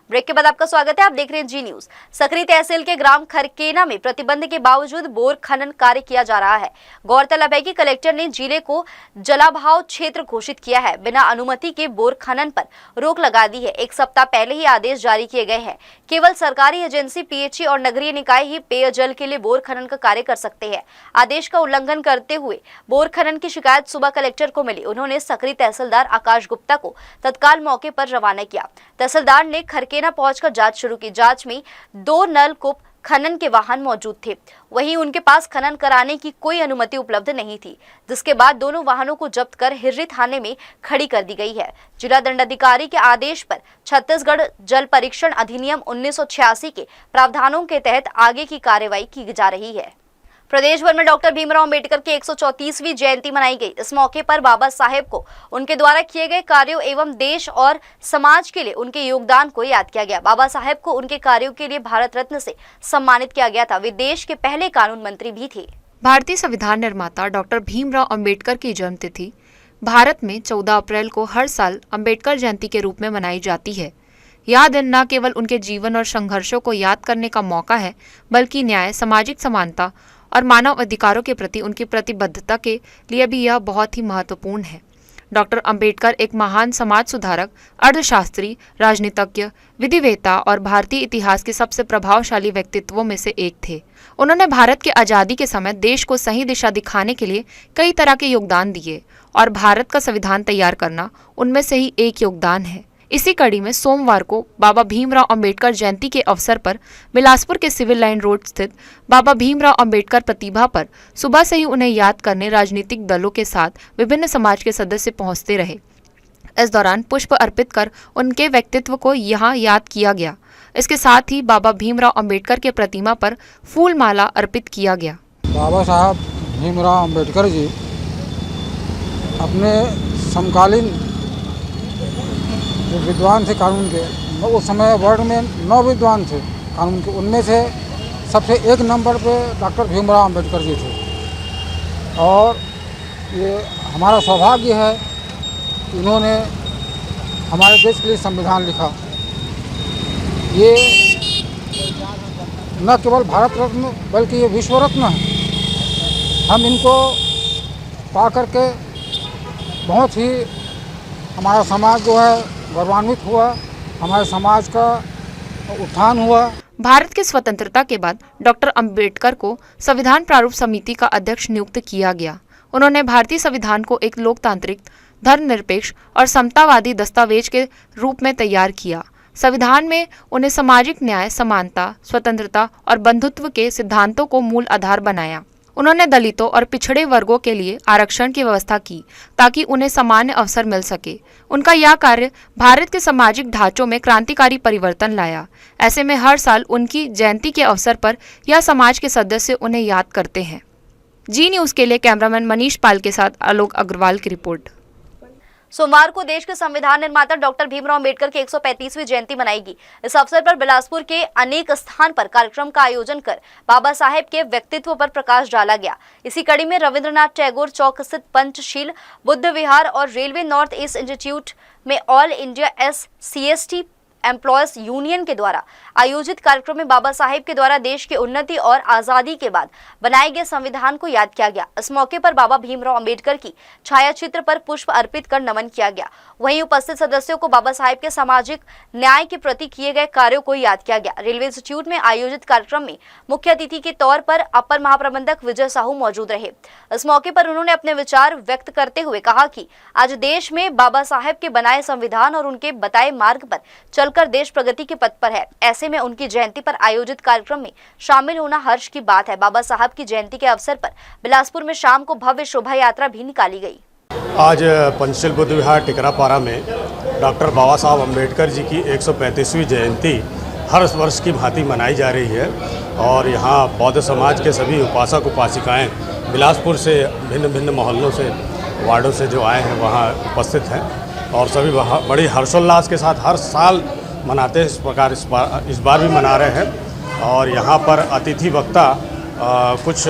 Break के बाद आपका स्वागत है। आप देख रहे हैं जी न्यूज। सकरी तहसील के ग्राम खरकेना में प्रतिबंध के बावजूद बोर खनन कार्य किया जा रहा है। गौरतलब है कि कलेक्टर ने जिले को जलाभाव क्षेत्र घोषित किया है। बिना अनुमति के बोर खनन पर रोक लगा दी है। एक सप्ताह पहले ही आदेश जारी किए गए हैं। केवल सरकारी एजेंसी, पीएचई और नगरीय निकाय ही पेयजल के लिए बोर खनन का कार्य कर सकते हैं। आदेश का उल्लंघन करते हुए बोर खनन की शिकायत सुबह कलेक्टर को मिली। उन्होंने सकरी तहसीलदार आकाश गुप्ता को तत्काल मौके पर रवाना किया। तहसीलदार ने खरकेना पहुंचकर जांच शुरू की। जांच में 2 नलकूप खनन के वाहन मौजूद थे। वहीं उनके पास खनन कराने की कोई अनुमति उपलब्ध नहीं थी, जिसके बाद दोनों वाहनों को जब्त कर हिर्री थाने में खड़ी कर दी गई है। जिला दंडाधिकारी के आदेश पर छत्तीसगढ़ जल परीक्षण अधिनियम 1986 के प्रावधानों के तहत आगे की कार्रवाई की जा रही है। प्रदेश भर में डॉक्टर भीमराव अंबेडकर की 134वीं जयंती मनाई गई। इस मौके पर बाबा साहेब को उनके द्वारा किए गए कार्यों एवं देश और समाज के लिए उनके योगदान को याद किया गया। बाबा साहेब को उनके कार्यों के लिए भारत रत्न से सम्मानित किया गया था। वे देश के पहले कानून मंत्री भी थे। भारतीय संविधान निर्माता डॉक्टर भीमराव अंबेडकर की जन्मतिथि भारत में 14 अप्रैल को हर साल अंबेडकर जयंती के रूप में मनाई जाती है। यह दिन न केवल उनके जीवन और संघर्षों को याद करने का मौका है, बल्कि न्याय, सामाजिक समानता और मानव अधिकारों के प्रति उनकी प्रतिबद्धता के लिए भी यह बहुत ही महत्वपूर्ण है। डॉक्टर अंबेडकर एक महान समाज सुधारक, अर्थशास्त्री, राजनीतिज्ञ, विधिवेत्ता और भारतीय इतिहास के सबसे प्रभावशाली व्यक्तित्वों में से एक थे। उन्होंने भारत की आज़ादी के समय देश को सही दिशा दिखाने के लिए कई तरह के योगदान दिए और भारत का संविधान तैयार करना उनमें से ही एक योगदान है। इसी कड़ी में सोमवार को बाबा भीमराव अंबेडकर जयंती के अवसर पर बिलासपुर के सिविल लाइन रोड स्थित बाबा भीमराव अंबेडकर प्रतिभा पर सुबह से ही उन्हें याद करने राजनीतिक दलों के साथ विभिन्न समाज के सदस्य पहुंचते रहे। इस दौरान पुष्प अर्पित कर उनके व्यक्तित्व को यहां याद किया गया। इसके साथ ही बाबा भीमराव अंबेडकर के प्रतिमा पर फूल माला अर्पित किया गया। बाबा साहब भीमराव अंबेडकर जी अपने समकालीन जो विद्वान थे कानून के, उस समय वर्ल्ड में 9 विद्वान थे कानून के। उनमें से सबसे 1 नंबर पे डॉक्टर भीमराव अंबेडकर जी थे। और ये हमारा सौभाग्य है कि इन्होंने हमारे देश के लिए संविधान लिखा। ये न केवल भारत रत्न बल्कि ये विश्व रत्न है। हम इनको पा करके बहुत ही हमारा समाज जो है गौरवान्वित हुआ, हमारे समाज का उत्थान हुआ। भारत की स्वतंत्रता के बाद डॉक्टर अंबेडकर को संविधान प्रारूप समिति का अध्यक्ष नियुक्त किया गया। उन्होंने भारतीय संविधान को एक लोकतांत्रिक, धर्मनिरपेक्ष और समतावादी दस्तावेज के रूप में तैयार किया। संविधान में उन्हें सामाजिक न्याय, समानता, स्वतंत्रता और बंधुत्व के सिद्धांतों को मूल आधार बनाया। उन्होंने दलितों और पिछड़े वर्गों के लिए आरक्षण की व्यवस्था की ताकि उन्हें सामान्य अवसर मिल सके। उनका यह कार्य भारत के सामाजिक ढांचों में क्रांतिकारी परिवर्तन लाया। ऐसे में हर साल उनकी जयंती के अवसर पर यह समाज के सदस्य उन्हें याद करते हैं। जी न्यूज़ के लिए कैमरामैन मनीष पाल के साथ आलोक अग्रवाल की रिपोर्ट। सोमवार को देश के संविधान निर्माता डॉक्टर भीमराव अंबेडकर की 135वीं जयंती मनाएगी। इस अवसर पर बिलासपुर के अनेक स्थान पर कार्यक्रम का आयोजन कर बाबा साहेब के व्यक्तित्व पर प्रकाश डाला गया। इसी कड़ी में रविंद्रनाथ टैगोर चौक स्थित पंचशील बुद्ध विहार और रेलवे नॉर्थ ईस्ट इंस्टीट्यूट में all India SCST employees union के द्वारा आयोजित कार्यक्रम में बाबा साहेब के द्वारा देश की उन्नति और आजादी के बाद बनाए गए संविधान को याद किया गया। इस मौके पर बाबा भीमराव अंबेडकर की छाया चित्र पर पुष्प अर्पित कर नमन किया गया। वहीं उपस्थित सदस्यों को बाबा साहेब के सामाजिक न्याय के प्रति किए गए कार्यों को याद किया गया। रेलवे इंस्टीट्यूट में आयोजित कार्यक्रम में मुख्य अतिथि के तौर पर अपर महाप्रबंधक विजय साहू मौजूद रहे। इस मौके पर उन्होंने अपने विचार व्यक्त करते हुए कहा कि आज देश में बाबा साहेब के बनाए संविधान और उनके बताए मार्ग पर चलकर देश प्रगति के पथ पर है। ऐसे में उनकी जयंती पर आयोजित कार्यक्रम में शामिल होना हर्ष की बात है। बाबा साहब की जयंती के अवसर पर बिलासपुर में शाम को भव्य शोभा यात्रा भी निकाली गई। आज पंचशील बुद्ध विहार टिकरापारा में डॉक्टर बाबा साहब अम्बेडकर जी की 135वीं जयंती हर वर्ष की भांति मनाई जा रही है। और यहाँ बौद्ध समाज के सभी उपासक उपासिकाएं बिलासपुर से भिन्न भिन्न मोहल्लों से, वार्डों से जो आए हैं वहाँ उपस्थित हैं और सभी बड़ी हर्षोल्लास के साथ हर साल मनाते हैं। इस प्रकार इस बार भी मना रहे हैं। और यहाँ पर अतिथि वक्ता कुछ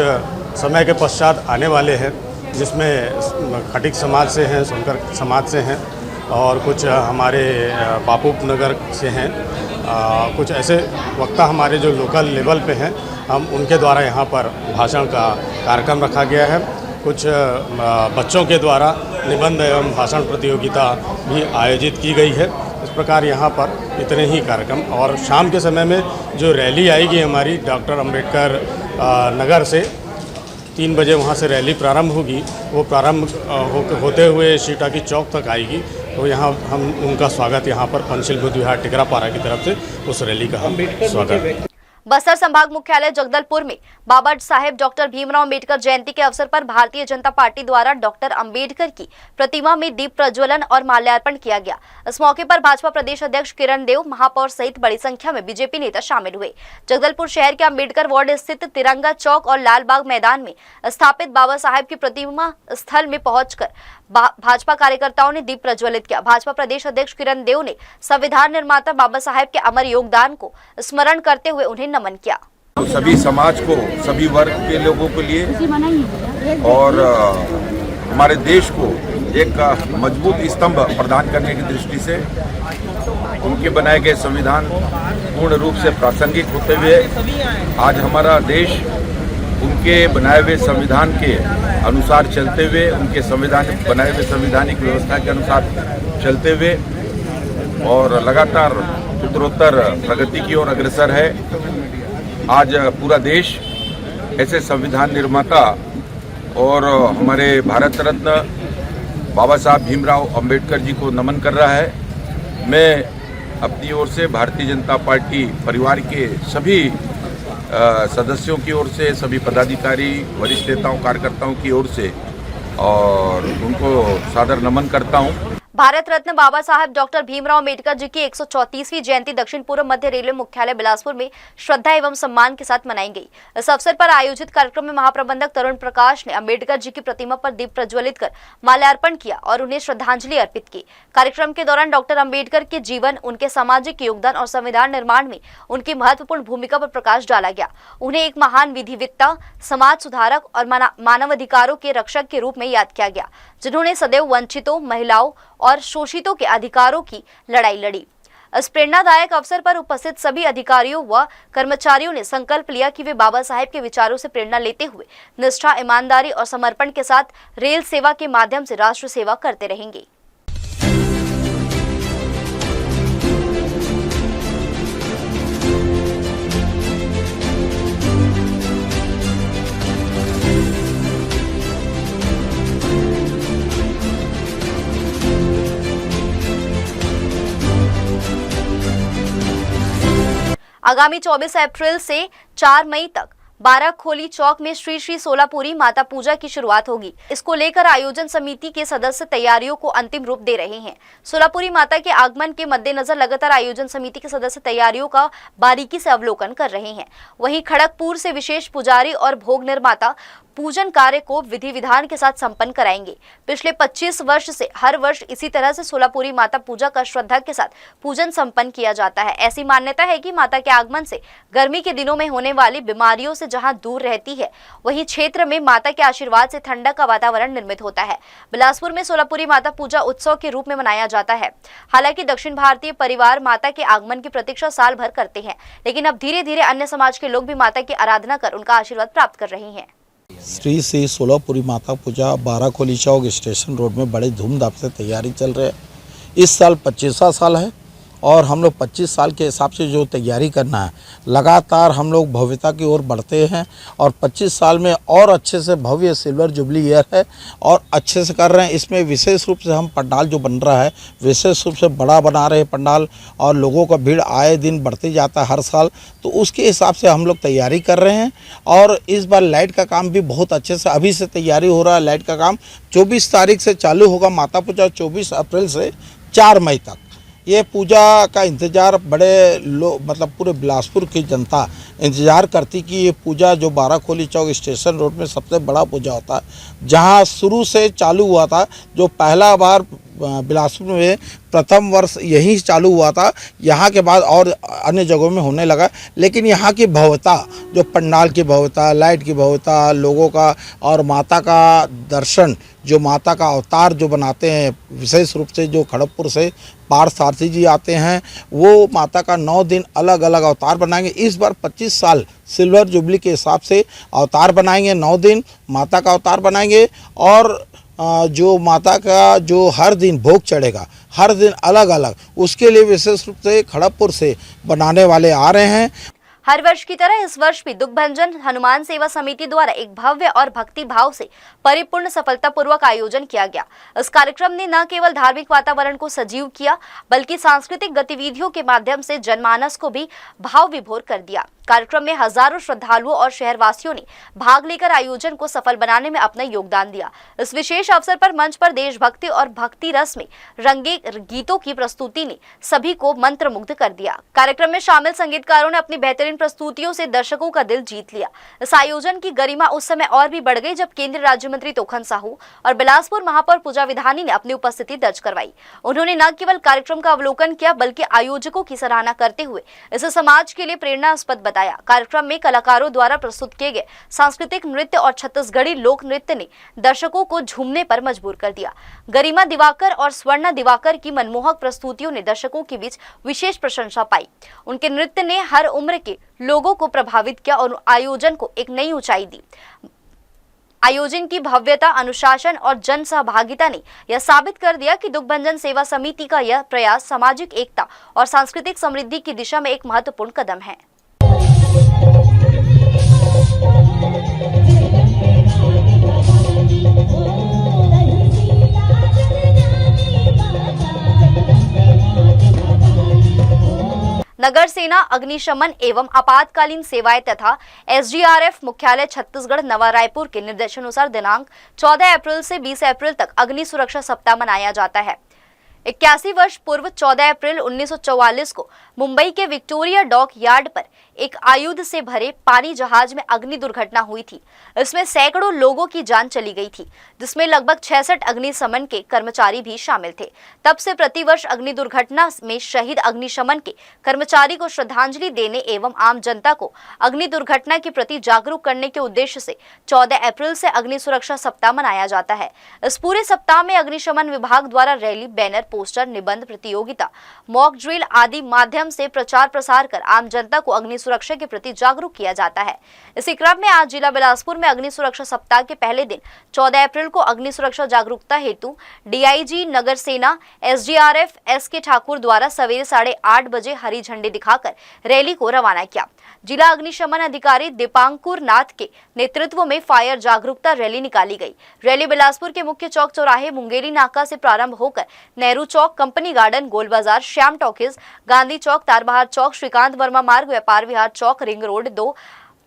समय के पश्चात आने वाले हैं, जिसमें खटिक समाज से हैं, सोनकर समाज से हैं और कुछ हमारे बापू नगर से हैं। कुछ ऐसे वक्ता हमारे जो लोकल लेवल पे हैं, हम उनके द्वारा यहाँ पर भाषण का कार्यक्रम रखा गया है। कुछ बच्चों के द्वारा निबंध एवं भाषण प्रतियोगिता भी आयोजित की गई है। इस प्रकार यहाँ पर इतने ही कार्यक्रम, और शाम के समय में जो रैली आएगी हमारी डॉक्टर अंबेडकर नगर से 3 बजे वहाँ से रैली प्रारंभ होगी। वो प्रारंभ होते हुए सीटाकी चौक तक आएगी। तो यहाँ हम उनका स्वागत यहाँ पर पंचशील बुद्ध विहार टिकरापारा की तरफ से उस रैली का हम स्वागत। बस्तर संभाग मुख्यालय जगदलपुर में बाबा साहेब डॉक्टर भीमराव अंबेडकर जयंती के अवसर पर भारतीय जनता पार्टी द्वारा डॉक्टर अंबेडकर की प्रतिमा में दीप प्रज्वलन और माल्यार्पण किया गया। इस मौके पर भाजपा प्रदेश अध्यक्ष किरण देव, महापौर सहित बड़ी संख्या में बीजेपी नेता शामिल हुए। जगदलपुर शहर के अंबेडकर वार्ड स्थित तिरंगा चौक और लालबाग मैदान में स्थापित बाबा साहेब की प्रतिमा स्थल में पहुंचकर भाजपा कार्यकर्ताओं ने दीप प्रज्वलित किया। भाजपा प्रदेश अध्यक्ष किरण देव ने संविधान निर्माता बाबा साहेब के अमर योगदान को स्मरण करते हुए उन्हें नमन किया। तो सभी समाज को, सभी वर्ग के लोगों के लिए और हमारे देश को एक मजबूत स्तंभ प्रदान करने की दृष्टि से उनके बनाए गए संविधान पूर्ण रूप से प्रासंगिक होते हुए आज हमारा देश उनके बनाए हुए संविधान के अनुसार चलते हुए, उनके बनाए हुए संवैधानिक व्यवस्था के अनुसार चलते हुए और लगातार उत्तरोत्तर प्रगति की ओर अग्रसर है। आज पूरा देश ऐसे संविधान निर्माता और हमारे भारत रत्न बाबा साहब भीमराव अंबेडकर जी को नमन कर रहा है। मैं अपनी ओर से भारतीय जनता पार्टी परिवार के सभी सदस्यों की ओर से, सभी पदाधिकारी, वरिष्ठ नेताओं, कार्यकर्ताओं की ओर से और उनको सादर नमन करता हूं। भारत रत्न बाबा साहेब डॉक्टर भीमराव अंबेडकर जी की 134वीं जयंती दक्षिण पूर्व मध्य रेलवे मुख्यालय बिलासपुर में श्रद्धा एवं सम्मान के साथ मनाई गई। इस अवसर पर आयोजित कार्यक्रम में महाप्रबंधक तरुण प्रकाश ने अंबेडकर जी की प्रतिमा पर दीप प्रज्वलित कर माल्यार्पण किया और उन्हें श्रद्धांजलि अर्पित की। कार्यक्रम के दौरान डॉक्टर अंबेडकर के जीवन, उनके सामाजिक योगदान और संविधान निर्माण में उनकी महत्वपूर्ण भूमिका पर प्रकाश डाला गया। उन्हें एक महान विधिवेत्ता, समाज सुधारक और मानवाधिकारों के रक्षक के रूप में याद किया गया, जिन्होंने सदैव वंचितों, महिलाओं और शोषितों के अधिकारों की लड़ाई लड़ी। इस प्रेरणादायक अवसर पर उपस्थित सभी अधिकारियों व कर्मचारियों ने संकल्प लिया कि वे बाबा साहेब के विचारों से प्रेरणा लेते हुए निष्ठा, ईमानदारी और समर्पण के साथ रेल सेवा के माध्यम से राष्ट्र सेवा करते रहेंगे। आगामी 24 अप्रैल से 4 मई तक बाराखोली चौक में श्री श्री सोलापुरी माता पूजा की शुरुआत होगी। इसको लेकर आयोजन समिति के सदस्य तैयारियों को अंतिम रूप दे रहे हैं। सोलापुरी माता के आगमन के मद्देनजर लगातार आयोजन समिति के सदस्य तैयारियों का बारीकी से अवलोकन कर रहे हैं। वहीं खड़गपुर से विशेष पुजारी और भोग निर्माता पूजन कार्य को विधि विधान के साथ संपन्न कराएंगे। पिछले 25 वर्ष से हर वर्ष इसी तरह से सोलापुरी माता पूजा का श्रद्धा के साथ पूजन संपन्न किया जाता है। ऐसी मान्यता है कि माता के आगमन से गर्मी के दिनों में होने वाली बीमारियों से जहां दूर रहती है, वहीं क्षेत्र में माता के आशीर्वाद से ठंडक का वातावरण निर्मित होता है। बिलासपुर में सोलापुरी माता पूजा उत्सव के रूप में मनाया जाता है। हालांकि दक्षिण भारतीय परिवार माता के आगमन की प्रतीक्षा साल भर करते हैं, लेकिन अब धीरे धीरे अन्य समाज के लोग भी माता की आराधना कर उनका आशीर्वाद प्राप्त कर रहे हैं। श्री श्री सोलापुरी माता पूजा बाराखोली चौक स्टेशन रोड में बड़े धूमधाम से तैयारी चल रही है। इस साल 25वां साल है और हम लोग 25 साल के हिसाब से जो तैयारी करना है, लगातार हम लोग भव्यता की ओर बढ़ते हैं और 25 साल में और अच्छे से भव्य सिल्वर जुबली ईयर है और अच्छे से कर रहे हैं। इसमें विशेष रूप से हम पंडाल जो बन रहा है, विशेष रूप से बड़ा बना रहे हैं पंडाल और लोगों का भीड़ आए दिन बढ़ते जाता है हर साल, तो उसके हिसाब से हम लोग तैयारी कर रहे हैं। और इस बार लाइट का काम भी बहुत अच्छे से अभी से तैयारी हो रहा है। लाइट का काम 24 तारीख से चालू होगा माता पूजा, 24 अप्रैल से 4 मई तक। ये पूजा का इंतज़ार बड़े मतलब पूरे बिलासपुर की जनता इंतज़ार करती कि ये पूजा जो बाराखोली चौक स्टेशन रोड में सबसे बड़ा पूजा होता है, जहां शुरू से चालू हुआ था, जो पहला बार बिलासपुर में प्रथम वर्ष यहीं चालू हुआ था। यहाँ के बाद और अन्य जगहों में होने लगा, लेकिन यहाँ की भव्यता, जो पंडाल की भव्यता, लाइट की भव्यता, लोगों का और माता का दर्शन, जो माता का अवतार जो बनाते हैं, विशेष रूप से जो खड़गपुर से पार्थ सारथी जी आते हैं, वो माता का 9 दिन अलग अलग अवतार बनाएंगे। इस बार 25 साल सिल्वर जुबली के हिसाब से अवतार बनाएंगे, 9 दिन माता का अवतार बनाएंगे। और जो माता का जो हर दिन भोग चढ़ेगा, हर दिन अलग अलग, उसके लिए विशेष रूप से खड़गपुर से बनाने वाले आ रहे हैं। हर वर्ष की तरह इस वर्ष भी दुखभंजन हनुमान सेवा समिति द्वारा एक भव्य और भक्ति भाव से परिपूर्ण सफलतापूर्वक आयोजन किया गया। इस कार्यक्रम ने न केवल धार्मिक वातावरण को सजीव किया, बल्कि सांस्कृतिक गतिविधियों के माध्यम से जनमानस को भी भाव विभोर कर दिया। कार्यक्रम में हजारों श्रद्धालुओं और शहरवासियों ने भाग लेकर आयोजन को सफल बनाने में अपना योगदान दिया। इस विशेष अवसर पर मंच पर देशभक्ति और भक्ति रस में रंगे गीतों की प्रस्तुति ने सभी को मंत्रमुग्ध कर दिया। कार्यक्रम में शामिल संगीतकारों ने अपनी बेहतरीन प्रस्तुतियों से दर्शकों का दिल जीत लिया। इस आयोजन की गरिमा उस समय और भी बढ़ गई जब केंद्रीय राज्य मंत्री तोखन साहू और बिलासपुर महापौर पूजा विधानी ने अपनी उपस्थिति दर्ज करवाई। उन्होंने न केवल कार्यक्रम का अवलोकन किया, बल्कि आयोजकों की सराहना करते हुए इसे समाज के लिए प्रेरणास्पद बताया। कार्यक्रम में कलाकारों द्वारा प्रस्तुत किए गए सांस्कृतिक नृत्य और छत्तीसगढ़ी लोक नृत्य ने दर्शकों को झूमने पर मजबूर कर दिया। गरिमा दिवाकर और स्वर्णा दिवाकर की मनमोहक प्रस्तुतियों ने दर्शकों के बीच विशेष प्रशंसा पाई। उनके नृत्य ने हर उम्र के लोगों को प्रभावित किया और आयोजन को एक नई ऊंचाई दी। आयोजन की भव्यता, अनुशासन और जन सहभागिता ने यह साबित कर दिया कि दुखभंजन सेवा समिति का यह प्रयास सामाजिक एकता और सांस्कृतिक समृद्धि की दिशा में एक महत्वपूर्ण कदम है। नगर सेना, अग्निशमन एवं आपातकालीन सेवाएं तथा एसडीआरएफ मुख्यालय छत्तीसगढ़ नवा रायपुर के निर्देशानुसार दिनांक 14 अप्रैल से 20 अप्रैल तक अग्नि सुरक्षा सप्ताह मनाया जाता है। 81 वर्ष पूर्व 14 अप्रैल 1944 को मुंबई के विक्टोरिया डॉक यार्ड पर एक आयुध से भरे पानी जहाज में अग्नि दुर्घटना हुई थी। इसमें सैकड़ों लोगों की जान चली गई थी, जिसमें लगभग 66 अग्निशमन के कर्मचारी भी शामिल थे। तब से प्रतिवर्ष अग्नि दुर्घटना में शहीद अग्निशमन के कर्मचारी को श्रद्धांजलि देने एवं आम जनता को अग्नि दुर्घटना के प्रति जागरूक करने के उद्देश्य से 14 अप्रैल से अग्नि सुरक्षा सप्ताह मनाया जाता है। इस पूरे सप्ताह में अग्निशमन विभाग द्वारा रैली, बैनर, पोस्टर, निबंध प्रतियोगिता, मॉक ड्रिल आदि माध्यम से प्रचार प्रसार कर आम जनता को अग्नि सुरक्षा के प्रति जागरूक किया जाता है। इसी क्रम में आज जिला बिलासपुर में अग्नि सुरक्षा सप्ताह के पहले दिन 14 अप्रैल को अग्नि सुरक्षा जागरूकता हेतु डीआईजी नगर सेना एसडीआरएफ एसके ठाकुर द्वारा सवेरे 8:30 बजे हरी झंडी दिखाकर रैली को रवाना किया। जिला अग्निशमन अधिकारी दीपांकुर नाथ के नेतृत्व में फायर जागरूकता रैली निकाली गई। रैली बिलासपुर के मुख्य चौक चौराहे मुंगेली नाका से प्रारंभ होकर नेहरू चौक, कंपनी गार्डन, गोल बाजार, श्याम टॉकीज, गांधी चौक, तारबहार चौक, श्रीकांत वर्मा मार्ग, व्यापार विहार चौक, रिंग रोड 2,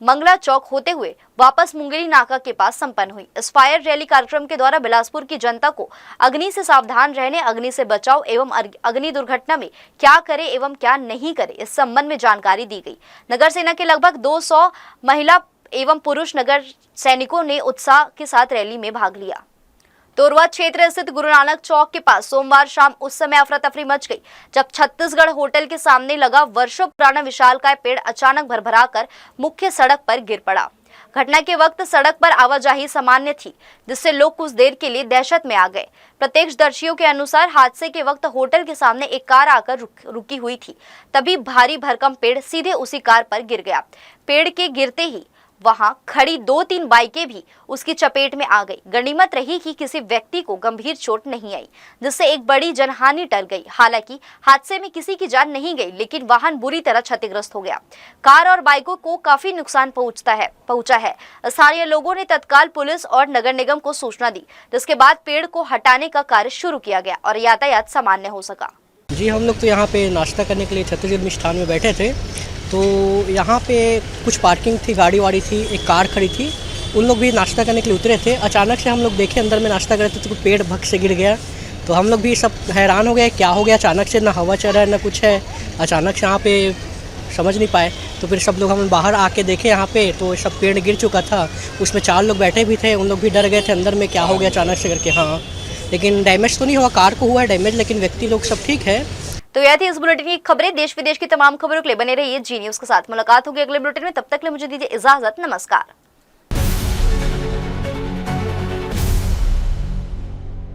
मंगला चौक होते हुए वापस मुंगेली नाका के पास संपन्न हुई। इस फायर रैली कार्यक्रम के द्वारा बिलासपुर की जनता को अग्नि से सावधान रहने, अग्नि से बचाव एवं अग्नि दुर्घटना में क्या करे एवं क्या नहीं करे, इस संबंध में जानकारी दी गई। नगर सेना के लगभग 200 महिला एवं पुरुष नगर सैनिकों ने उत्साह के साथ रैली में भाग लिया। तोरवा क्षेत्र स्थित गुरु नानक चौक के पास सोमवार शाम उस समय अफरा तफरी मच गई जब छत्तीसगढ़ होटल के सामने लगा वर्षों पुराना विशालकाय पेड़ अचानक भरभराकर मुख्य सड़क पर गिर पड़ा। घटना के वक्त सड़क पर आवाजाही सामान्य थी, जिससे लोग कुछ देर के लिए दहशत में आ गए। प्रत्यक्षदर्शियों के अनुसार हादसे के वक्त होटल के सामने एक कार आकर रुकी हुई थी, तभी भारी भरकम पेड़ सीधे उसी कार पर गिर गया। पेड़ के गिरते ही वहां खड़ी 2-3 बाइकें भी उसकी चपेट में आ गई। गनीमत रही कि किसी व्यक्ति को गंभीर चोट नहीं आई, जिससे एक बड़ी जनहानि टल गई। हालांकि हादसे में किसी की जान नहीं गई, लेकिन वाहन बुरी तरह क्षतिग्रस्त हो गया। कार और बाइकों को काफी नुकसान पहुंचा है। स्थानीय लोगों ने तत्काल पुलिस और नगर निगम को सूचना दी, जिसके बाद पेड़ को हटाने का कार्य शुरू किया गया और यातायात सामान्य हो सका। जी, हम लोग तो यहाँ पे नाश्ता करने के लिए छत्तीसगढ़ मिष्ठान में बैठे थे, तो यहाँ पे कुछ पार्किंग थी, गाड़ी वाड़ी थी, एक कार खड़ी थी, उन लोग भी नाश्ता करने के लिए उतरे थे। अचानक से हम लोग देखे अंदर में नाश्ता कर रहे थे तो पेड़ भग से गिर गया, तो हम लोग भी सब हैरान हो गए, क्या हो गया अचानक से, ना हवा चल रहा है ना कुछ है, अचानक से यहाँ पे समझ नहीं पाए। तो फिर सब लोग हम बाहर आके देखे यहाँ पे तो सब पेड़ गिर चुका था, उसमें 4 लोग बैठे भी थे, उन लोग भी डर गए थे अंदर में क्या हो गया अचानक से करके। हाँ, लेकिन डैमेज तो नहीं हुआ, कार को हुआ है डैमेज, लेकिन व्यक्ति लोग सब ठीक है। तो यह थी इस बुलेटिन की खबरें। देश विदेश की तमाम खबरों के लिए बने रहिए जी न्यूज के साथ। मुलाकात होगी अगले बुलेटिन में, तब तक के लिए मुझे दीजिए इजाजत। नमस्कार।